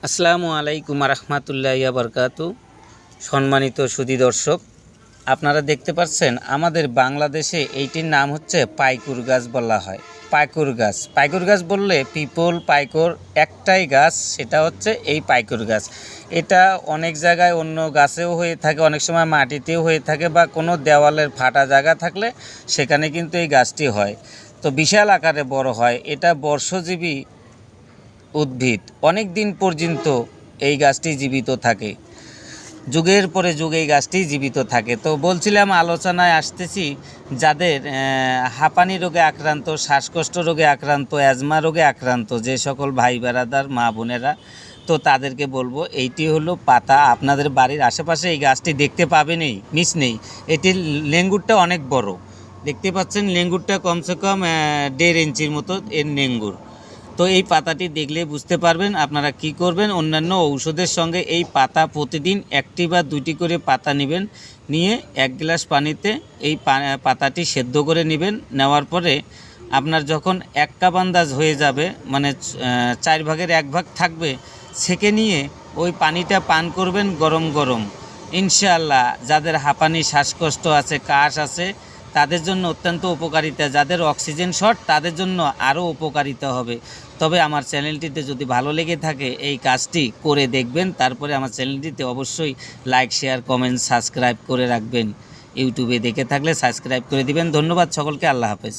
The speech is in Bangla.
আসসালামু আলাইকুম রহমতুল্লাহি ওয়া বারাকাতু। সম্মানিত সুধী দর্শক, আপনারা দেখতে পাচ্ছেন আমাদের বাংলাদেশে এইটির নাম হচ্ছে পাইকুর গাছ বলা হয়। পাইকুর গাছ বললে পিপল পাইকুর একটাই গাছ, সেটা হচ্ছে এই পাইকুর গাছ। এটা অনেক জায়গায় অন্য গাছেও হয়ে থাকে, অনেক সময় মাটিতেও হয়ে থাকে, বা কোনো দেওয়ালের ফাটা জায়গা থাকলে সেখানে কিন্তু এই গাছটি হয়। তো বিশাল আকারে বড় হয়। এটা বর্ষজীবী উদ্ভিদ, অনেক দিন পর্যন্ত এই গাছটি জীবিত থাকে, যুগের পরে যুগ এই গাছটি জীবিত থাকে। তো বলছিলাম, আলোচনায় আসতেছি যাদের হাঁপানি রোগে আক্রান্ত, শ্বাসকষ্ট রোগে আক্রান্ত, অ্যাজমা রোগে আক্রান্ত যে সকল ভাই বেড়াদার মা বোনেরা, তো তাদেরকে বলবো এইটি হলো পাতা। আপনাদের বাড়ির আশেপাশে এই গাছটি দেখতে পাবেনই, মিস নেই। এটির লেঙ্গুরটা অনেক বড়, দেখতে পাচ্ছেন লেঙ্গুরটা কমসে কম 1.5 ইঞ্চির মতো এর লেঙ্গুর। তো এই পাতাটি দেখলে বুঝতে পারবেন আপনারা কি করবেন। অন্যান্য ঔষধের সঙ্গে এই পাতা প্রতিদিন 1টি বা 2টি করে পাতা নেবেন, নিয়ে 1 গ্লাস পানিতে এই পাতাটি সেদ্ধ করে নেবেন। নেওয়ার পরে আপনার যখন 1 কাপ আন্দাজ হয়ে যাবে, মানে 4 ভাগের 1 ভাগ থাকবে, ছেঁকে নিয়ে ওই পানিটা পান করবেন গরম গরম। ইনশাআল্লাহ যাদের হাঁপানি, শ্বাসকষ্ট আছে, কাশ আছে, তাদের জন্য অত্যন্ত উপকারিতা। যাদের অক্সিজেন শর্ট তাদের জন্য আরও উপকারিতা হবে। তবে আমার চ্যানেলটিতে যদি ভালো লেগে থাকে এই কাজটি করে দেখবেন। তারপরে আমার চ্যানেলটিতে অবশ্যই লাইক, শেয়ার, কমেন্ট, সাবস্ক্রাইব করে রাখবেন। ইউটিউবে দেখে থাকলে সাবস্ক্রাইব করে দিবেন। ধন্যবাদ সকলকে। আল্লাহ হাফেজ।